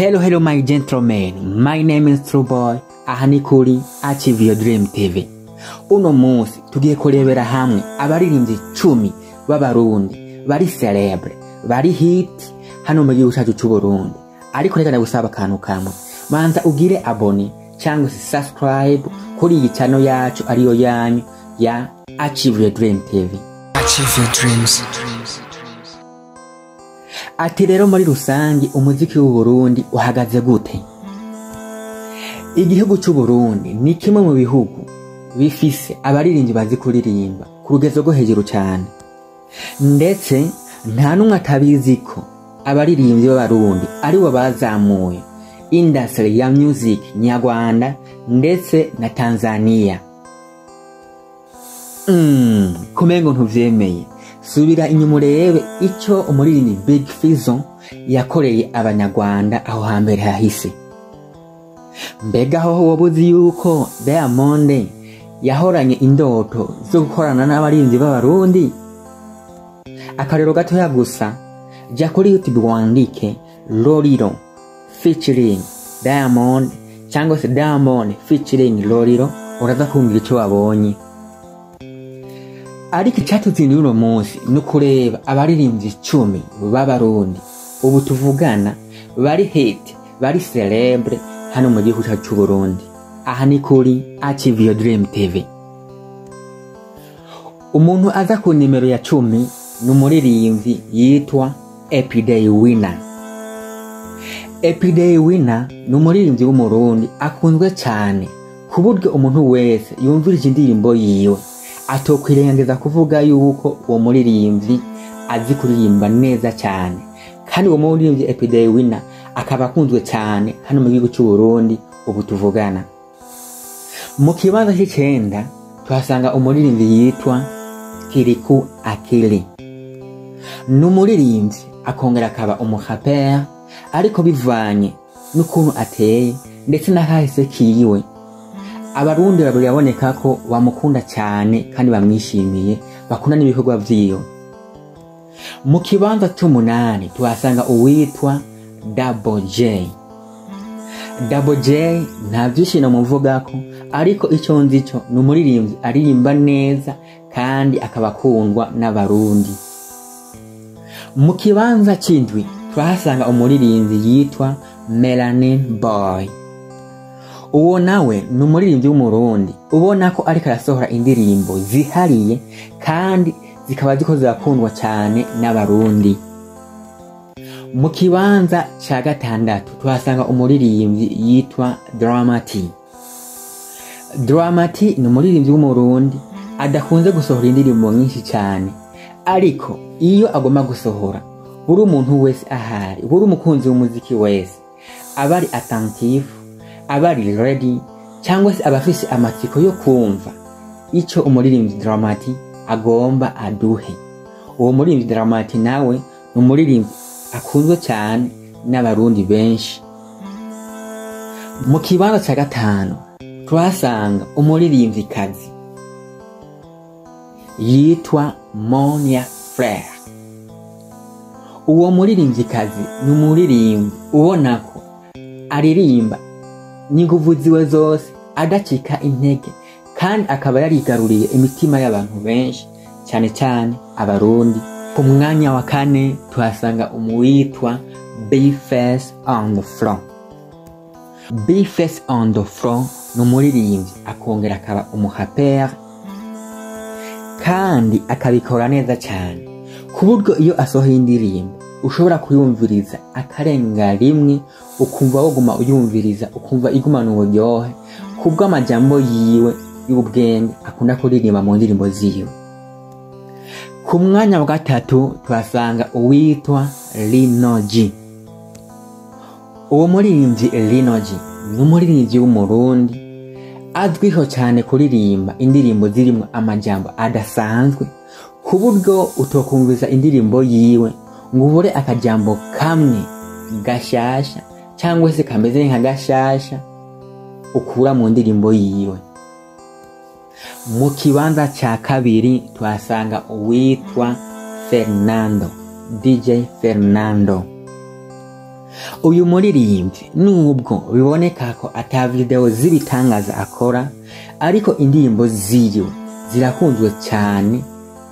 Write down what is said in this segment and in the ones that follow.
Hello my gentlemen, my name is True Boy, aha ni kuri Achieve Your Dream TV. Uno munsi tugiye kurebera hamwe abaririmbyi 10 b'abarundi bari celebre, bari hit hano mu gihugu cyacu cy'u Burundi. Ariko reka ndagusaba akantu kamwe, manza ugire abone cyangwa subscribe kuri iyi channel yacu ariyo yanyu ya Achieve Your Dream TV. Achieve Your Dreams. Ati rero muri rusangi umuziki w'u Burundi uhagaze gute? Igihugu cy'u Burundi ni kimwe mu bihugu bifise abaririmbyi bazi kuririmba ku rugezo rwo hejuru cyane, ndetse nta numwe atabizi ko abaririmbyi b'abarundi ari bo bazamuye industry ya music nyarwanda ndetse na Tanzania. Kumengo ntuvyemeye, subira inyuma urebe icyo umuririmbyi Big Fizzo yakoreye abanyarwanda aho hambere hahise. Mbega aho wabuzi yuko Diamond yahoranye indoto zo gukorana n'abaririmbyi b'abarundi? Akarero gatoya gusa, jya kuri YouTube wandike Lolilo featuring Diamond cyangwa se Diamond featuring Lolilo, uraza kumva icyo wabonye. Ariko icyatuzindi uno munsi no kureba abaririmbyi 10 b'abarundi ubu tuvugana bari hit, bari celebre hano mu gihugu cyacu cy'u Burundi. Aha ni kuri Achieve Your Dream TV. Umuntu aza ku nimero ya 10 n'umuririmbyi yitwa Everyday Winner. Everyday Winner n'umuririmbyi w'umurundi akunzwe cyane ku buryo umuntu wese yumvira indirimbo yiwe atokwirengeza kuvuga yuko uwo muririmbyi azi kuririmba neza cyane. Kandi uwo muririmbyi Everyday Winner akaba akunzwe cyane hano mu gihugu cy'u Burundi ubu tuvugana. Mu kibanza cy'icenda tuhasanga umuririmbyi yitwa Kiriku Akili. N'umuririmbyi akongera akaba umuhapera, ariko bivanye n'ukuntu ateye ndetse n'ahahise kiyiwe, abarundi baboneka ko bamukunda cyane kandi bamwishimiye, bakunda n'ibikorwa vyiwe. Mu kibanza cy'umunani tuhasanga uwitwa Double J. Double J nta byishimo muvuga ko, ariko icyo nzi cyo ni umuririmbyi aririmba neza kandi akaba akundwa n'abarundi. Mu kibanza cy'indwi tuhasanga umuririmbyi yitwa Melanin Boy. Uwo nawe ni umuririmbyi w'umurundi ubona ko ariko arasohora indirimbo zihariye kandi zikaba ziko zirakundwa cyane n'abarundi. Mu kibanza cya gatandatu tuhasanga umuririmbyi yitwa Dramati. Dramati ni umuririmbyi w'umurundi adakunze gusohora indirimbo nyinshi cyane, ariko iyo agomba gusohora buri umuntu wese ahari, buri umukunzi w'umuziki wese abari attentive, abari ready, cyangwa se abafise amatsiko yo kumva icyo umuririmbyi Dramati agomba aduhe. Uwo muririmbyi Dramati nawe ni umuririmbyi akunzwe cyane n'abarundi benshi. Mu kibanza cya gatanu tuhasanga umuririmbyi kazi yitwa Monia Frere. Uwo muririmbyi kazi ni umuririmbyi ubona ko aririmba n'inguvu ziwe zose adacika intege, kandi akaba yarigaruriye imitima y'abantu benshi cyane cyane abarundi. Ku mwanya wa kane tuhasanga umuwitwa B-Face on the Floor. B-Face on the Floor ni umuririmbyi akongera akaba umuhapera, kandi akabikora neza cyane ku buryo iyo asohoye indirimbo ushobora kuyumviriza akarenga rimwe ukumva woguma uyumviriza, ukumva igumana uburyohe kubw'amajambo yiwe y'ubwenge akunda kuririmba mu ndirimbo ziwe. Ku mwanya wa gatatu tuhasanga uwitwa Lino G. Uwo muririmbyi Lino G ni umuririmbyi w'umurundi azwiho cyane kuririmba indirimbo zirimo amajambo adasanzwe ku buryo utokumviza indirimbo yiwe ngo ubure akajambo kamwe gashasha cyangwa se kameze nka gashasha ukura mu ndirimbo yiwe. Mu kibanza cya kabiri tuhasanga uwitwa Fernando, DJ Fernando. uyu muririmbyi nubwo biboneka ko ata video z'ibitangaza akora, ariko indirimbo ziyo zirakunzwe cyane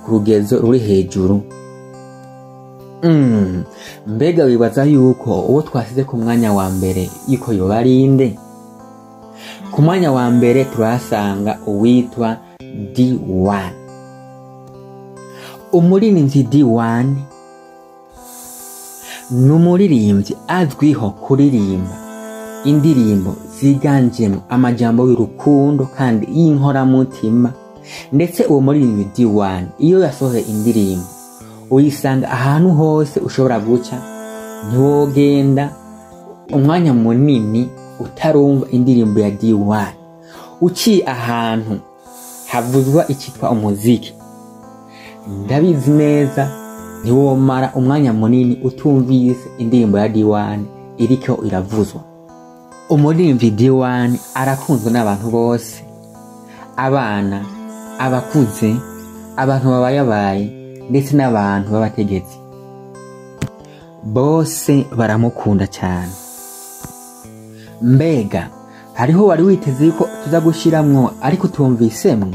ku rugezo ruri hejuru. Mbega wibaza yuko uwo twasize ku mwanya wa mbere yuko yoba ari inde? Ku mwanya wa mbere turasanga uwitwa D1. Umuririmbyi D1 ni umuririmbyi azwiho kuririmba indirimbo ziganjemo amajambo y'urukundo kandi y'inkoramutima. Ndetse uwo muririmbyi D1 iyo yasohoye indirimbo uyisanga ahantu hose ushobora guca, ntiwogenda umwanya munini utarumva indirimbo ya D1. Uciye ahantu havuzwa ikitwa umuziki, ndabizi neza ntiwomara umwanya munini utumvise indirimbo ya D1 iriko iravuzwa. Umuririmbyi D1 arakunzwe n'abantu bose, abana, abakuze, abantu babayabaye, ndetse n'abantu b'abategetsi bose baramukunda cyane. Mbega hariho wari witeze ko tuza gushiramwo ariko tumvisemwo?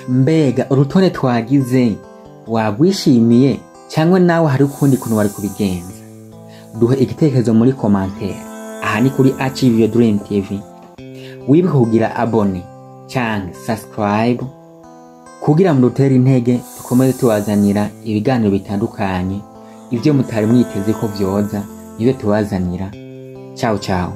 Mbega urutonde twagize wagwishimiye cyangwa nawe hari ukundi kuntu wari kubigenza? Duhe igitekerezo muri commentaire. Aha ni kuri Achieve Your Dream TV. Wibuke kugira abone cyangwa subscribe kugira ngo dutere intege dukomeze tubazanira ibiganiro bitandukanye, ibyo mutari mwiteze ko byoza nibyo tubazanira. Ciao ciao.